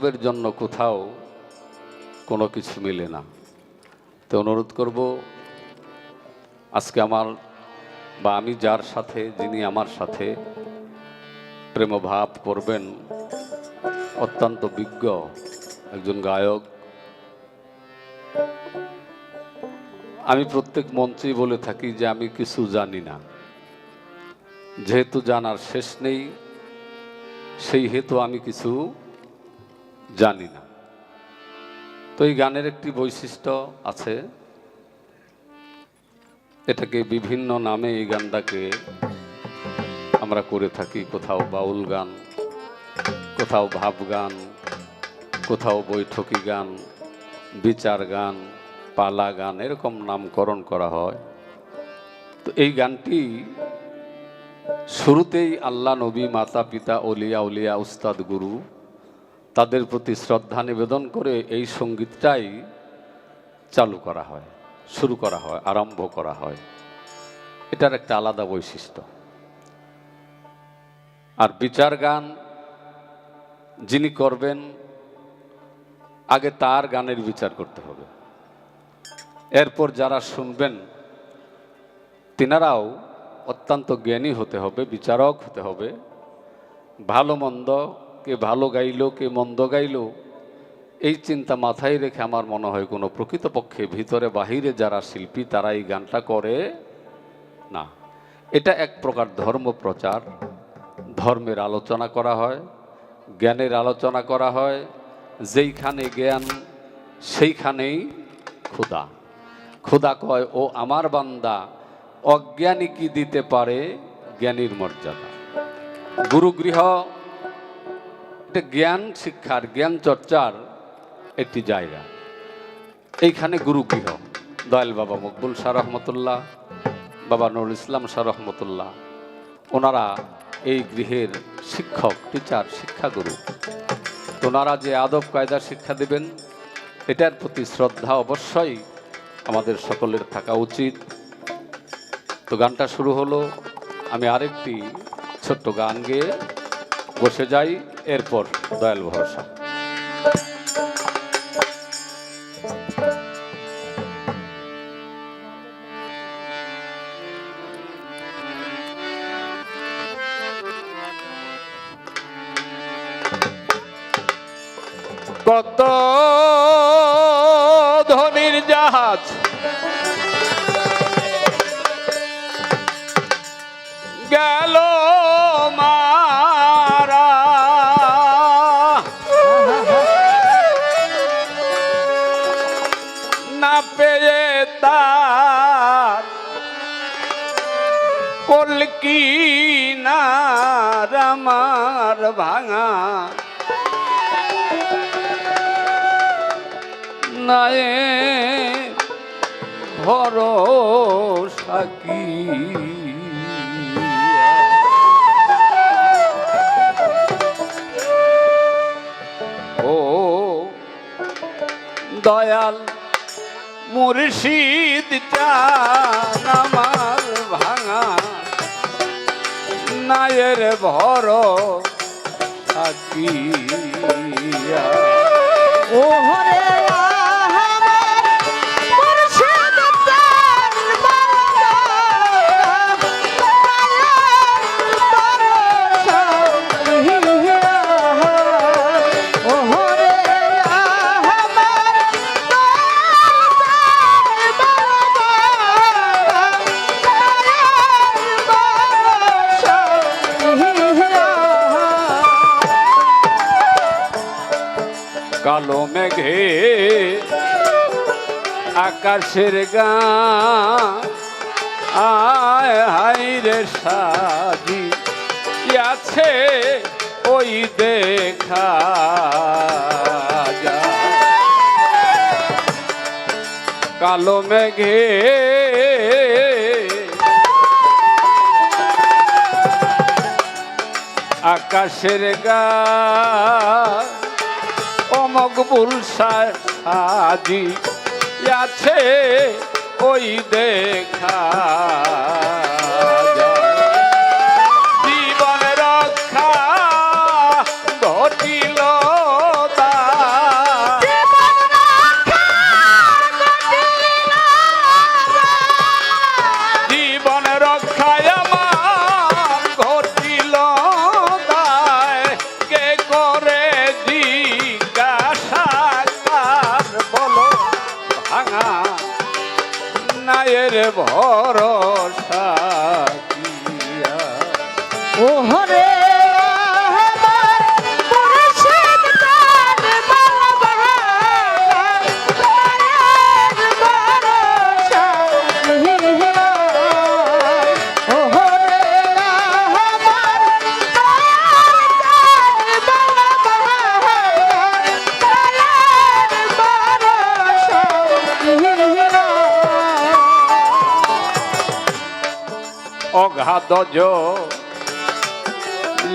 গৌরবের জন্য কোথাও কোনো কিছু মিলে না। তো অনুরোধ করব, আজকে আমার বা আমি যার সাথে, যিনি আমার সাথে প্রেমভাব করবেন, অত্যন্ত বিজ্ঞ একজন গায়ক। আমি প্রত্যেক মঞ্চেই বলে থাকি যে আমি কিছু জানি না, যেহেতু জানার শেষ নেই সেই হেতু আমি কিছু জানি না। তো এই গানের একটি বৈশিষ্ট্য আছে, এটাকে বিভিন্ন নামে এই গানটাকে আমরা করে থাকি। কোথাও বাউল গান, কোথাও ভাব গান, কোথাও বৈঠকি গান, বিচার গান, পালা গান, এরকম নামকরণ করা হয়। তো এই গানটি শুরুতেই আল্লাহ, নবী, মাতা পিতা, অলিয়া উলিয়া, উস্তাদ, গুরু, তাদের প্রতি শ্রদ্ধা নিবেদন করে এই সঙ্গীতটাই চালু করা হয়, শুরু করা হয়, আরম্ভ করা হয়। এটার একটা আলাদা বৈশিষ্ট্য। আর বিচার গান যিনি করবেন, আগে তার গানের বিচার করতে হবে, এরপর যারা শুনবেন তিনারাও অত্যন্ত জ্ঞানী হতে হবে, বিচারক হতে হবে। ভালো মন্দ, কে ভালো গাইলো কে মন্দ গাইলো, এই চিন্তা মাথায় রেখে আমার মনে হয় কোনো প্রকৃতপক্ষে ভিতরে বাহিরে যারা শিল্পী তারা এই গানটা করে না। এটা এক প্রকার ধর্ম প্রচার, ধর্মের আলোচনা করা হয়, জ্ঞানের আলোচনা করা হয়। যেইখানে জ্ঞান সেইখানেই খোদা। খোদা কয়, ও আমার বান্দা, অজ্ঞানী কি দিতে পারে জ্ঞানীর মর্যাদা। গুরুগৃহ এটা জ্ঞান শিক্ষার, জ্ঞান চর্চার একটি জায়গা। এইখানে গুরুগৃহ দয়াল বাবা মকবুল শাহ রহমতুল্লাহ, বাবা নুরুল ইসলাম শাহ রহমতুল্লাহ, ওনারা এই গৃহের শিক্ষক, টিচার, শিক্ষাগুরু। তো ওনারা যে আদব কায়দা শিক্ষা দেবেন, এটার প্রতি শ্রদ্ধা অবশ্যই আমাদের সকলের থাকা উচিত। তো গানটা শুরু হলো, আমি আরেকটি ছোট্ট গান গেয়ে বসে যাই, এরপর দয়াল ভরসা। কত ধনির জাহাজ গেল মারা, না পেয়ে তার কলকি নার ভাঙা, নায়ে ভরসা কি। ও দয়াল মুর্শিদ চান আমার ভাঙা, নায়ের ভরসা কি। ও হরে কালো মেঘে আকাশের গান, আয় হাই রে সাজি আছে ওই দেখা যায়। কালো মেঘে আকাশের গান, ও মকবুল সাজি আছে ওই দেখা। জীবন রক্ষা ঘটিল তা নায়ের ভরসা কিয়া ও হরে অগাধ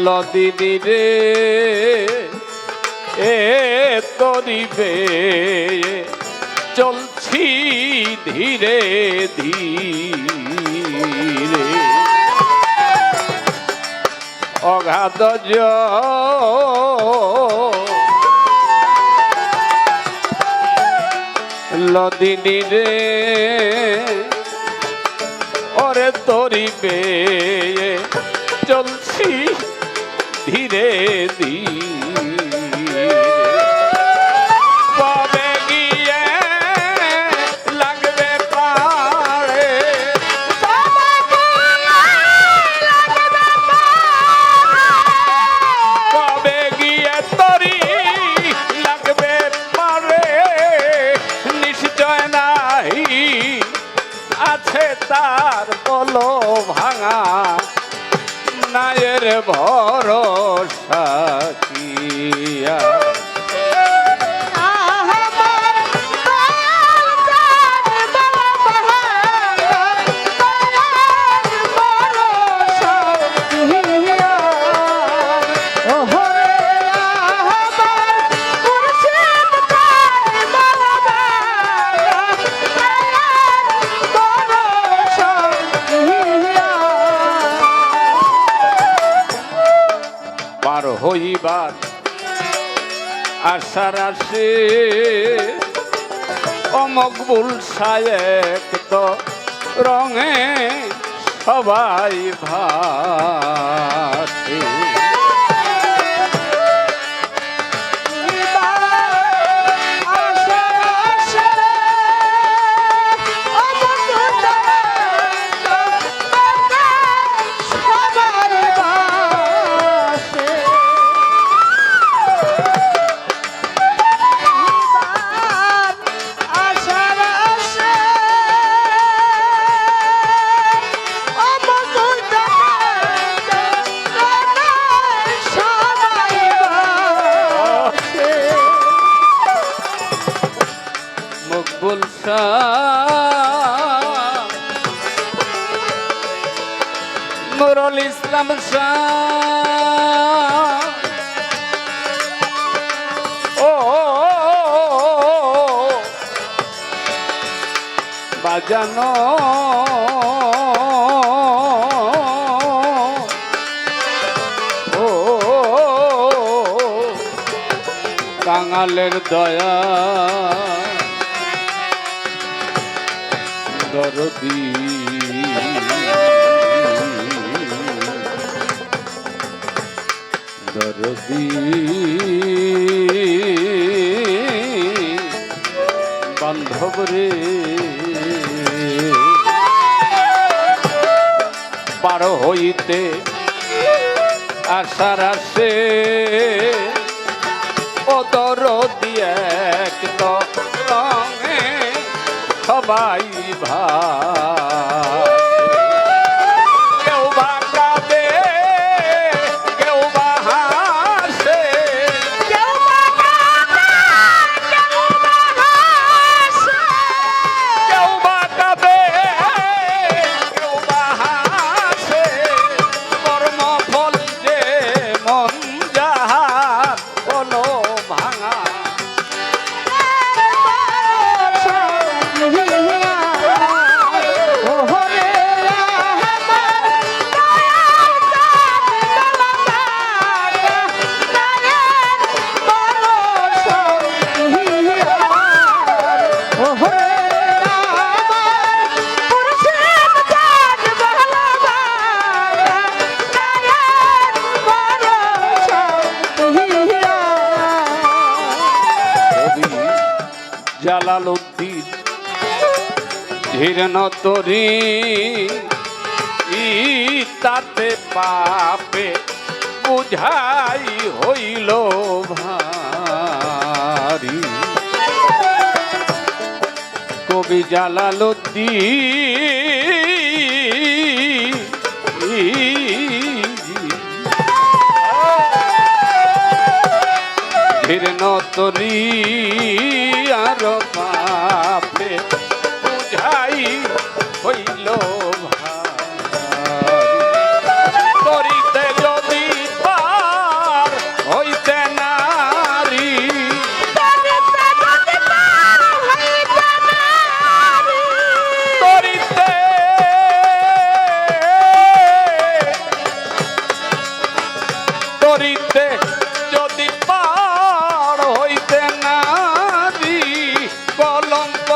লদিনী রে এ তরিবে চলছি ধীরে ধীরে অগাধ লদিনী রে ওরে তরিবে চলছি ধীরে ধীরে কবে গিয়ে লাগবে পারে কবে গিয়ে তরি লাগবে পারে নিশ্চয় নাই আছে তার বলো ভাঙা নায়ের ভরসা কিয়া পার হইবার আশার আসে অমকবুল সায়েক তো রঙে সবাই ভাসে মকবুল শাহ নুরুল ইসলাম শাহ ও বাজানো ও কাঙালের দয়া দরদি দরদি বান্ধব রে পার হইতে আশার আসে ও দরদি এক তো রঙে সবাই ভাই কেউ বা কাঁদে কেউ বা হাসে কেউ বা কাঁদে কেউ বা হাসে কর্মফল যে মন যাহার বলো ভাঙা জালালউদ্দিন ঘৃণ তরি তাতে পাপে বুঝাই হইল ভারি। কবি জালালুদ্দিন ঘৃণ তরি আর পাপে বুঝাই হইল করিতে যদি পার হইতে নারী করিতে করিতে যদি পার হইতে নারী কলঙ্ক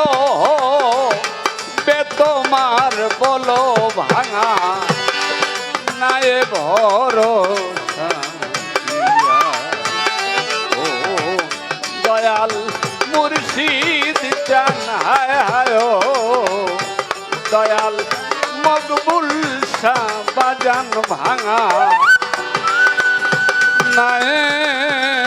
তোমার বলো ভাঙা নায়ে ভরসা ও দয়াল মুর্শিদ জানায় দয়াল মকবুল শাহ বাজান ভাঙা নায়ে